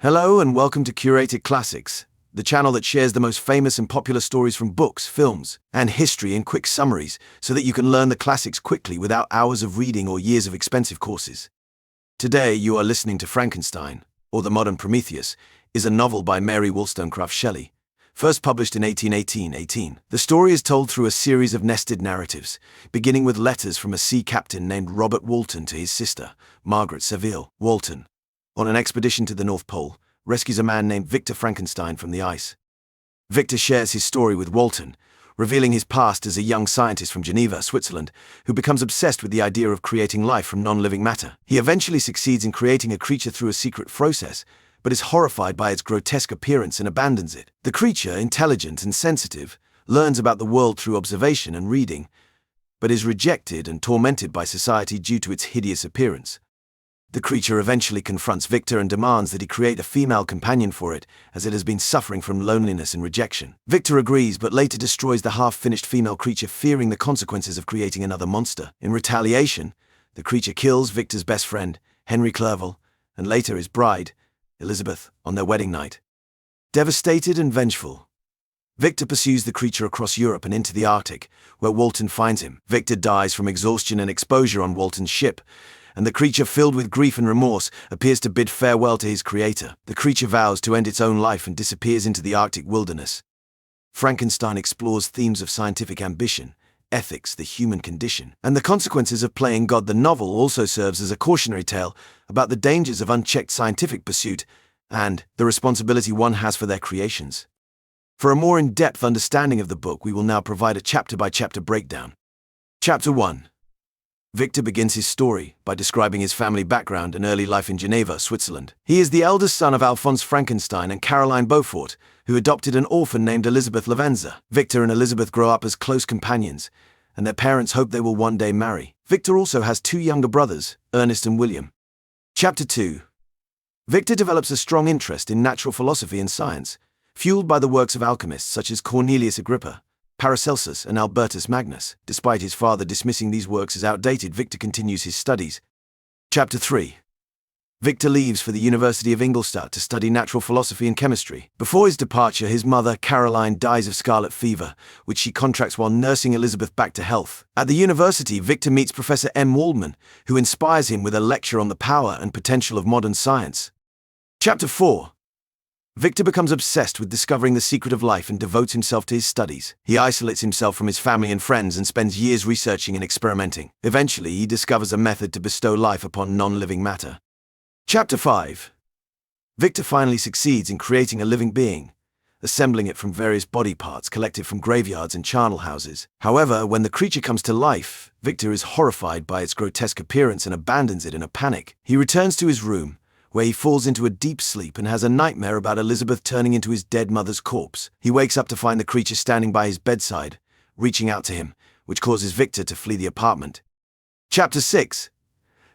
Hello and welcome to Curated Classics, the channel that shares the most famous and popular stories from books, films, and history in quick summaries so that you can learn the classics quickly without hours of reading or years of expensive courses. Today you are listening to Frankenstein, or The Modern Prometheus, is a novel by Mary Shelley, first published in 1818. The story is told through a series of nested narratives, beginning with letters from a sea captain named Robert Walton to his sister, Margaret Seville. Walton, on an expedition to the North Pole, rescues a man named Victor Frankenstein from the ice. Victor shares his story with Walton, revealing his past as a young scientist from Geneva, Switzerland, who becomes obsessed with the idea of creating life from non-living matter. He eventually succeeds in creating a creature through a secret process, but is horrified by its grotesque appearance and abandons it. The creature, intelligent and sensitive, learns about the world through observation and reading, but is rejected and tormented by society due to its hideous appearance. The creature eventually confronts Victor and demands that he create a female companion for it, as it has been suffering from loneliness and rejection. Victor agrees, but later destroys the half-finished female creature, fearing the consequences of creating another monster. In retaliation, the creature kills Victor's best friend, Henry Clerval, and later his bride, Elizabeth, on their wedding night. Devastated and vengeful, Victor pursues the creature across Europe and into the Arctic, where Walton finds him. Victor dies from exhaustion and exposure on Walton's ship, and the creature, filled with grief and remorse, appears to bid farewell to his creator. The creature vows to end its own life and disappears into the Arctic wilderness. Frankenstein explores themes of scientific ambition, ethics, the human condition, and the consequences of playing God. The novel also serves as a cautionary tale about the dangers of unchecked scientific pursuit and the responsibility one has for their creations. For a more in-depth understanding of the book, we will now provide a chapter-by-chapter breakdown. Chapter 1. Victor begins his story by describing his family background and early life in Geneva, Switzerland. He is the eldest son of Alphonse Frankenstein and Caroline Beaufort, who adopted an orphan named Elizabeth Lavenza. Victor and Elizabeth grow up as close companions, and their parents hope they will one day marry. Victor also has two younger brothers, Ernest and William. Chapter 2. Victor develops a strong interest in natural philosophy and science, fueled by the works of alchemists such as Cornelius Agrippa, Paracelsus, and Albertus Magnus. Despite his father dismissing these works as outdated, Victor continues his studies. Chapter 3. Victor leaves for the University of Ingolstadt to study natural philosophy and chemistry. Before his departure, his mother, Caroline, dies of scarlet fever, which she contracts while nursing Elizabeth back to health. At the university, Victor meets Professor M. Waldman, who inspires him with a lecture on the power and potential of modern science. Chapter 4. Victor becomes obsessed with discovering the secret of life and devotes himself to his studies. He isolates himself from his family and friends and spends years researching and experimenting. Eventually, he discovers a method to bestow life upon non-living matter. Chapter 5. Victor finally succeeds in creating a living being, assembling it from various body parts collected from graveyards and charnel houses. However, when the creature comes to life, Victor is horrified by its grotesque appearance and abandons it in a panic. He returns to his room, where he falls into a deep sleep and has a nightmare about Elizabeth turning into his dead mother's corpse. He wakes up to find the creature standing by his bedside, reaching out to him, which causes Victor to flee the apartment. Chapter 6.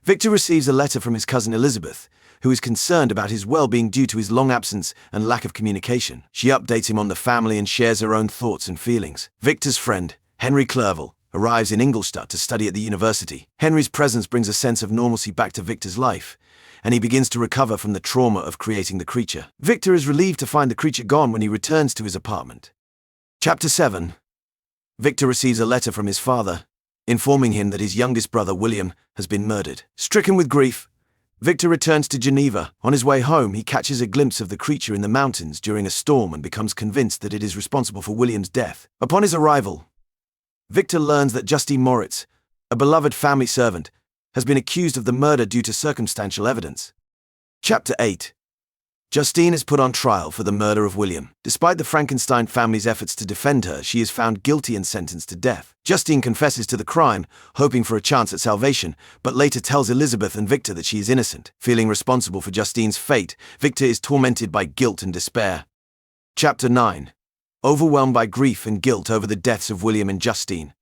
Victor receives a letter from his cousin Elizabeth, who is concerned about his well-being due to his long absence and lack of communication. She updates him on the family and shares her own thoughts and feelings. Victor's friend, Henry Clerval, arrives in Ingolstadt to study at the university. Henry's presence brings a sense of normalcy back to Victor's life, and he begins to recover from the trauma of creating the creature. Victor is relieved to find the creature gone when he returns to his apartment. Chapter 7. Victor receives a letter from his father, informing him that his youngest brother, William, has been murdered. Stricken with grief, Victor returns to Geneva. On his way home, he catches a glimpse of the creature in the mountains during a storm and becomes convinced that it is responsible for William's death. Upon his arrival, Victor learns that Justine Moritz, a beloved family servant, has been accused of the murder due to circumstantial evidence. Chapter 8. Justine is put on trial for the murder of William. Despite the Frankenstein family's efforts to defend her, she is found guilty and sentenced to death. Justine confesses to the crime, hoping for a chance at salvation, but later tells Elizabeth and Victor that she is innocent. Feeling responsible for Justine's fate, Victor is tormented by guilt and despair. Chapter 9. Overwhelmed by grief and guilt over the deaths of William and Justine,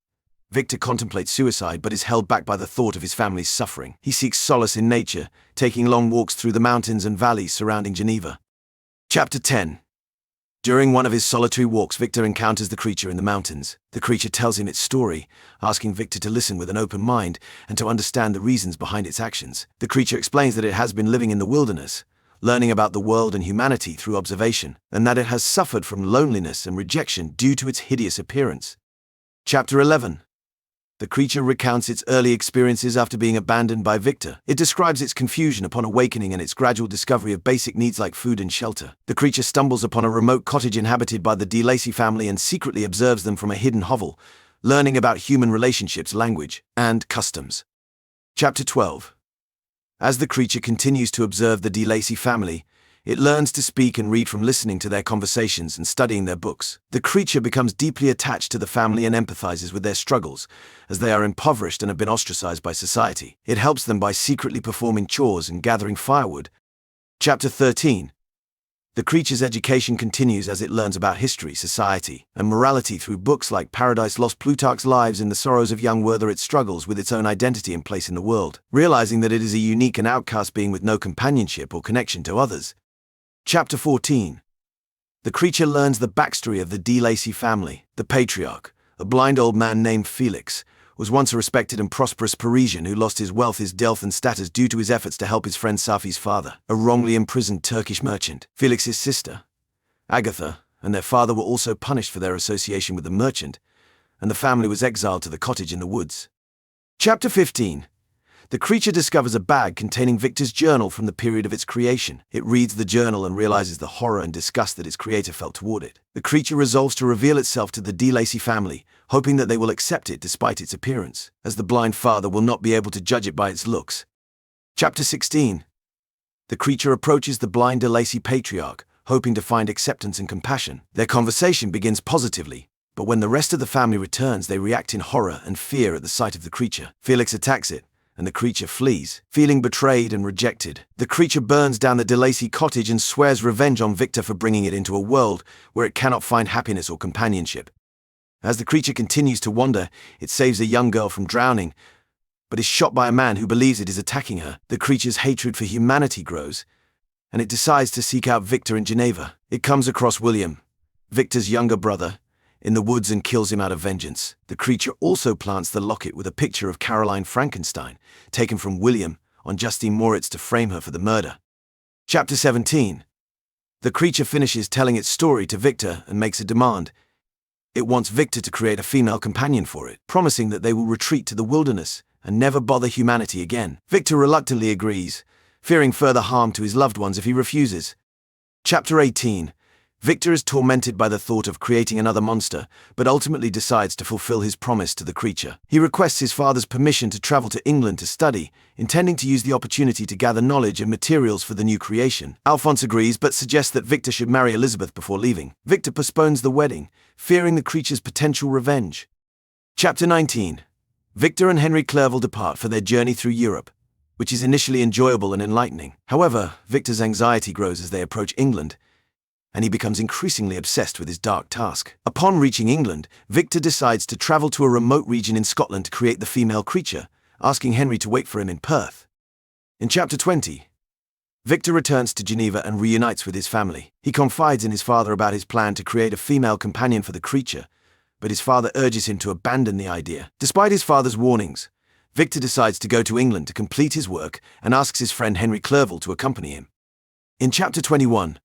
Victor contemplates suicide but is held back by the thought of his family's suffering. He seeks solace in nature, taking long walks through the mountains and valleys surrounding Geneva. Chapter 10. During one of his solitary walks, Victor encounters the creature in the mountains. The creature tells him its story, asking Victor to listen with an open mind and to understand the reasons behind its actions. The creature explains that it has been living in the wilderness, learning about the world and humanity through observation, and that it has suffered from loneliness and rejection due to its hideous appearance. Chapter 11. The creature recounts its early experiences after being abandoned by Victor. It describes its confusion upon awakening and its gradual discovery of basic needs like food and shelter. The creature stumbles upon a remote cottage inhabited by the de Lacy family and secretly observes them from a hidden hovel, learning about human relationships, language, and customs. Chapter 12. As the creature continues to observe the de Lacy family, it learns to speak and read from listening to their conversations and studying their books. The creature becomes deeply attached to the family and empathizes with their struggles, as they are impoverished and have been ostracized by society. It helps them by secretly performing chores and gathering firewood. Chapter 13. The creature's education continues as it learns about history, society, and morality through books like Paradise Lost, Plutarch's Lives, and The Sorrows of Young Werther. It struggles with its own identity and place in the world, realizing that it is a unique and outcast being with no companionship or connection to others. Chapter 14. The creature learns the backstory of the de Lacy family. The patriarch, a blind old man named Felix, was once a respected and prosperous Parisian who lost his wealth, his wealth and status due to his efforts to help his friend Safi's father, a wrongly imprisoned Turkish merchant. Felix's sister, Agatha, and their father were also punished for their association with the merchant, and the family was exiled to the cottage in the woods. Chapter 15. The creature discovers a bag containing Victor's journal from the period of its creation. It reads the journal and realizes the horror and disgust that its creator felt toward it. The creature resolves to reveal itself to the de Lacy family, hoping that they will accept it despite its appearance, as the blind father will not be able to judge it by its looks. Chapter 16. The creature approaches the blind de Lacy patriarch, hoping to find acceptance and compassion. Their conversation begins positively, but when the rest of the family returns, they react in horror and fear at the sight of the creature. Felix attacks it, and the creature flees. Feeling betrayed and rejected, the creature burns down the de Lacy cottage and swears revenge on Victor for bringing it into a world where it cannot find happiness or companionship. As the creature continues to wander, it saves a young girl from drowning, but is shot by a man who believes it is attacking her. The creature's hatred for humanity grows, and it decides to seek out Victor in Geneva. It comes across William, Victor's younger brother, in the woods and kills him out of vengeance. The creature also plants the locket with a picture of Caroline Frankenstein, taken from William, on Justine Moritz to frame her for the murder. Chapter 17. The creature finishes telling its story to Victor and makes a demand. It wants Victor to create a female companion for it, promising that they will retreat to the wilderness and never bother humanity again. Victor reluctantly agrees, fearing further harm to his loved ones if he refuses. Chapter 18. Victor is tormented by the thought of creating another monster, but ultimately decides to fulfill his promise to the creature. He requests his father's permission to travel to England to study, intending to use the opportunity to gather knowledge and materials for the new creation. Alphonse agrees, but suggests that Victor should marry Elizabeth before leaving. Victor postpones the wedding, fearing the creature's potential revenge. Chapter 19. Victor and Henry Clerval depart for their journey through Europe, which is initially enjoyable and enlightening. However, Victor's anxiety grows as they approach England, and he becomes increasingly obsessed with his dark task. Upon reaching England, Victor decides to travel to a remote region in Scotland to create the female creature, asking Henry to wait for him in Perth. In Chapter 20, Victor returns to Geneva and reunites with his family. He confides in his father about his plan to create a female companion for the creature, but his father urges him to abandon the idea. Despite his father's warnings, Victor decides to go to England to complete his work and asks his friend Henry Clerval to accompany him. In Chapter 21,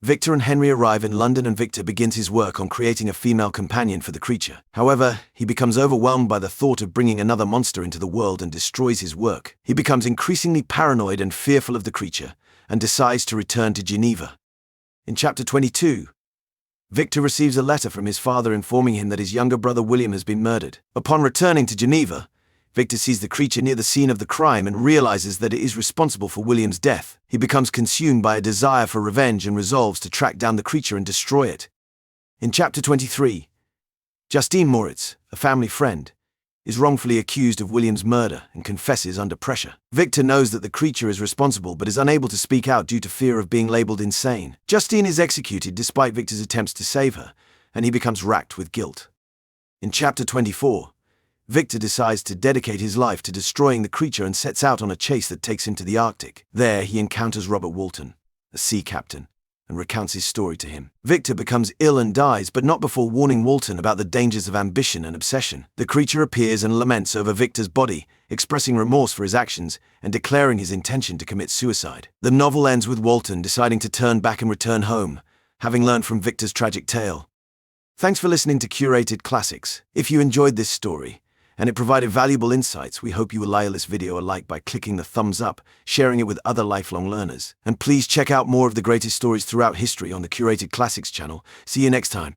Victor and Henry arrive in London and Victor begins his work on creating a female companion for the creature. However, he becomes overwhelmed by the thought of bringing another monster into the world and destroys his work. He becomes increasingly paranoid and fearful of the creature, and decides to return to Geneva. In Chapter 22, Victor receives a letter from his father informing him that his younger brother William has been murdered. Upon returning to Geneva, Victor sees the creature near the scene of the crime and realizes that it is responsible for William's death. He becomes consumed by a desire for revenge and resolves to track down the creature and destroy it. In Chapter 23, Justine Moritz, a family friend, is wrongfully accused of William's murder and confesses under pressure. Victor knows that the creature is responsible but is unable to speak out due to fear of being labeled insane. Justine is executed despite Victor's attempts to save her, and he becomes racked with guilt. In Chapter 24, Victor decides to dedicate his life to destroying the creature and sets out on a chase that takes him to the Arctic. There, he encounters Robert Walton, a sea captain, and recounts his story to him. Victor becomes ill and dies, but not before warning Walton about the dangers of ambition and obsession. The creature appears and laments over Victor's body, expressing remorse for his actions and declaring his intention to commit suicide. The novel ends with Walton deciding to turn back and return home, having learned from Victor's tragic tale. Thanks for listening to Curated Classics. If you enjoyed this story, and it provided valuable insights, we hope you will allow this video a like by clicking the thumbs up, sharing it with other lifelong learners. And please check out more of the greatest stories throughout history on the Curated Classics channel. See you next time.